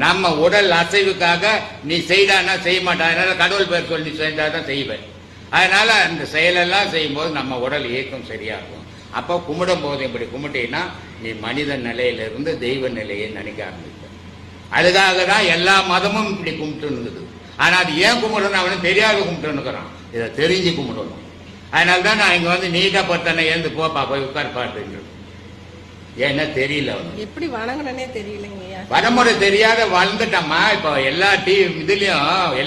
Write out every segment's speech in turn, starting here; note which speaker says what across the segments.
Speaker 1: நம்ம உடல் அசைவுக்காக நீ செய்தானா செய்ய மாட்டா, அதனால கடவுள் பேர் சொல்லி செஞ்சாதான் செய்வேன். அதனால அந்த செயலெல்லாம் செய்யும்போது நம்ம உடல் இயக்கம் சரியாகும். அப்போ கும்பிடும் போது இப்படி கும்பிட்டீங்கன்னா நீ மனித நிலையிலிருந்து தெய்வ நிலையை நினைக்க ஆரம்பிக்க. அதுக்காக தான் எல்லா மதமும் இப்படி கும்பிட்டுன்னுக்குது. ஆனா அது ஏன் கும்பிடணும் அவனுக்கு தெரியாத கும்பிட்டுன்னுக்குறான். இதை தெரிஞ்சு கும்பிடணும். அதனால தான் நான் இங்க வந்து நீட்டா பத்தனை ஏந்து போப்பா போய் உட்கார் பாட்டு. ஏன்னா தெரியல அவனுக்கு
Speaker 2: எப்படி வணங்கணும்னே தெரியலங்கய்யா.
Speaker 1: வடமுறை தெரியாத வளர்ந்துட்டம்மா. இப்போ எல்லா இதுலயும்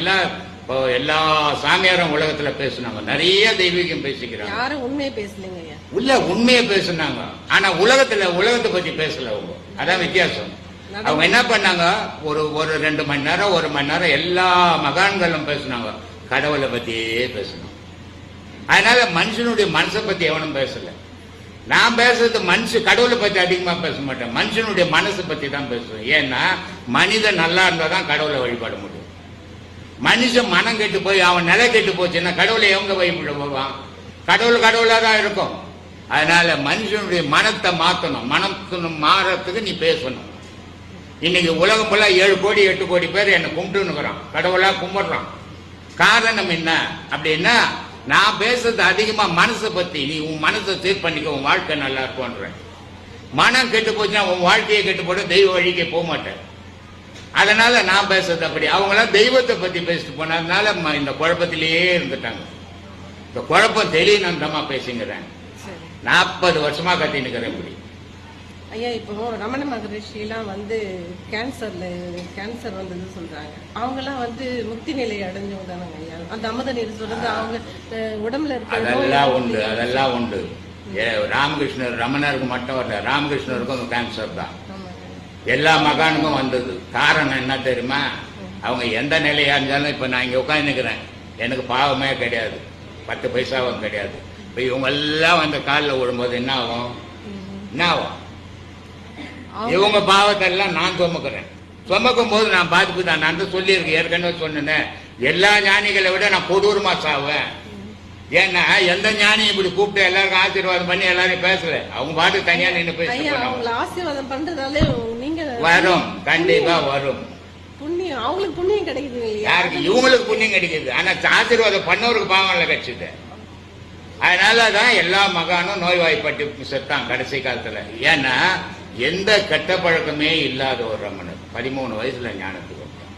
Speaker 1: எல்லா சாமியாரும் உலகத்துல பேசுனாங்க, நிறைய தெய்வீகம் பேசிக்கிறாங்க.
Speaker 2: யாரும் உண்மையை பேசலங்கய்யா.
Speaker 1: உள்ள உண்மையை பேசுனாங்க, ஆனா உலகத்தை பத்தி பேசல அவங்க. அதான் வித்தியாசம். அவங்க என்ன பண்ணாங்க, ஒரு 2 மணி நேரம் 1 மணி நேரம் எல்லா மகான்களும் பேசுனாங்க, கடவுளை பத்தியே பேசணும். அதனால மனுஷனுடைய மனசை பத்தி எவனும் பேசல. நான் பேசுறது கடவுளை பத்தி அதிகமா பேச மாட்டேன், மனுஷனுடைய மனசை பத்தி தான் பேசுவேன். ஏன்னா மனிதன் நல்லா இருந்தா தான் கடவுளை வழிபாட முடியும். மனுஷன் மனம் கெட்டு போய் அவன் நிலை கெட்டு போச்சுன்னா கடவுளை எவங்க வழிபட போவான்? கடவுளா தான் இருக்கும். அதனால மனுஷனுடைய மனத்தை மாற்றணும். மனத்தின் மாறத்துக்கு நீ பேசணும். இன்னைக்கு உலகம் போல 7 கோடி 8 கோடி பேர் என்னை கும்பிட்டுன்னுக்குறான், கடவுளா கும்பிடுறான். காரணம் என்ன அப்படின்னா, நான் பேசுறது அதிகமா மனசை பத்தி. நீ உன் மனசை சீர் பண்ணிக்க, உன் வாழ்க்கை நல்லா இருக்கும்ன்ற. மனம் கெட்டு போச்சுன்னா உன் வாழ்க்கையை கெட்டு போட தெய்வ வழிக்கே போக மாட்டேன். அதனால நான் பேசுறது அப்படி. அவங்களாம் தெய்வத்தை பத்தி பேசிட்டு போனதுனால இந்த குழப்பத்திலேயே இருந்துட்டாங்க. இந்த குழப்பம் தெளிவுனந்தமா பேசுங்கிறேன். 40 வருஷமா கத்தினுக்கிறேன் இப்படி.
Speaker 2: ஐயா, இப்போ ரமண மகரிஷி எல்லாம் வந்து கேன்சர் வந்தது சொல்றாங்க. அவங்க எல்லாம் வந்து முக்தி நிலை அடைஞ்சவங்க தானங்க ஐயா. அந்த அமுத நீர் சொல்றது அவங்க உடம்புல இருக்க
Speaker 1: அதெல்லாம் உண்டு. ராமகிருஷ்ணர் ரமணருக்கு மட்டும் வரல, ராமகிருஷ்ணருக்கும் கேன்சர் தான். எல்லா மகானுக்கும் வந்தது. காரணம் என்ன தெரியுமா? அவங்க எந்த நிலையா இருந்தாலும், இப்ப நான் இங்க உட்காந்துக்கிறேன், எனக்கு பாவமே கிடையாது, 10 பைசாவும் கிடையாது. இப்ப இவங்க எல்லாம் வந்து காலில் விழும்போது என்ன ஆகும்? இவங்க பாவத்தை எல்லாம் நான் சுமக்கும் போது நான் பாதிப்பு தான். நான் தான் சொல்லியிருக்கேன், ஏற்கனவே சொன்னேன், எல்லா ஞானிகளை விட நான் கொடூரமா சாவேன். ஏன்னா எந்த ஞானி இப்படி கூப்பிட்டு எல்லாருக்கும் ஆசீர்வாதம் பண்ணி எல்லாரையும் பேசல, அவங்க பாட்டு தனியா நின்று பேசுவாங்க.
Speaker 2: ஆசீர்வாதம் பண்றதாலே நீங்க
Speaker 1: வரும், கண்டிப்பா வரும்.
Speaker 2: புண்ணியம் அவங்களுக்கு புண்ணியம் கிடைக்குது.
Speaker 1: யாருக்கு? இவங்களுக்கு புண்ணியம் கிடைக்குது. ஆனா ஆசீர்வாதம் பண்ணவருக்கு பாவம் இல்ல கிடைச்சது. அதனாலதான் எல்லா மகானும் நோய்வாய்ப்பட்டு செத்தான் கடைசி காலத்துல. ஏன்னா எந்த கெட்ட பழக்கமே இல்லாத ஒரு ரமணர் 13 வயசுல ஞானத்துக்கு வந்தார்.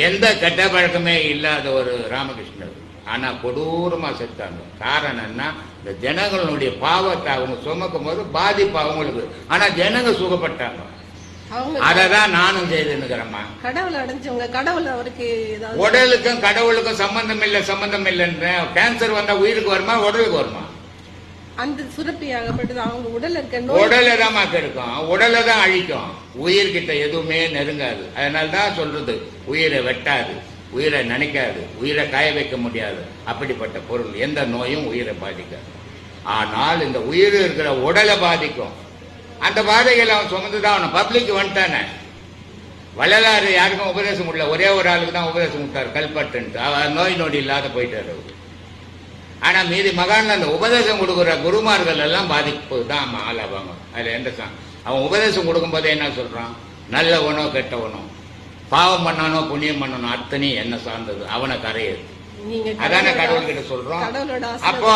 Speaker 1: எந்த கெட்ட பழக்கமே இல்லாத ஒரு ராமகிருஷ்ணர், ஆனா கொடூரமா செத்தாங்க. காரணம் என்ன? இந்த ஜனங்களுடைய பாவத்தை அவங்க சுமக்கும் போது பாதிப்பு அவங்களுக்கு. ஆனா ஜனங்க சுகப்பட்டாங்க. அததான் நானும் செய்துன்னுக்கிறேம்மா.
Speaker 2: கடவுள் அடைஞ்சவங்க, கடவுள் அவருக்கு
Speaker 1: உடலுக்கும் கடவுளுக்கும் சம்பந்தம் இல்லைன்ற. கேன்சர் வந்தா உயிருக்கு வருமா உடலுக்கு வருமா?
Speaker 2: அந்த சுரப்பி ஆகப்பட்டது அவங்க உடல்ல
Speaker 1: தான் இருக்கும், உடலை தான் அழிக்கும், உயிர்கிட்ட எதுவுமே நெருங்காது. அதனால்தான் சொல்றது, உயிரை வெட்டாது, உயிரை நினைக்காது, உயிரை காய வைக்க முடியாது. அப்படிப்பட்ட பொருள் எந்த நோயும் உயிரை பாதிக்காது. ஆனால் இந்த உயிர் இருக்கிற உடலை பாதிக்கும். அந்த பாதைகள் அவன் சுமந்துதான் அவன் பப்ளிக் வந்துட்டானே. வள்ளலாறு யாருக்கும் உபதேசம் முடியல, ஒரே ஒரு ஆளுக்கு தான் உபதேசம் விட்டார், கல்பட்டுன்ட்டு. அவர் நோய் நொடி இல்லாத போயிட்டாரு. ஆனா மீதி மகான்ல அந்த உபதேசம் கொடுக்குற குருமார்கள் எல்லாம் பாதிப்பு தான் ஆளாவாங்க. அதுல எந்த அவன் உபதேசம் கொடுக்கும் போதே என்ன சொல்றான்? நல்லவனோ கெட்டவனோ, பாவம் பண்ணானோ புண்ணியம் பண்ணனோ, அத்தனையும் என்ன சார்ந்தது, அவனை கரையது. அதான கடவுள் கிட்ட சொல்றோம். அப்போ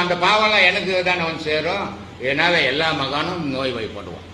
Speaker 1: அந்த பாவம் எல்லாம் எனக்கு தானே வந்து சேரும். இதனால எல்லா மகானும் நோய் வாய்ப்படுவான்.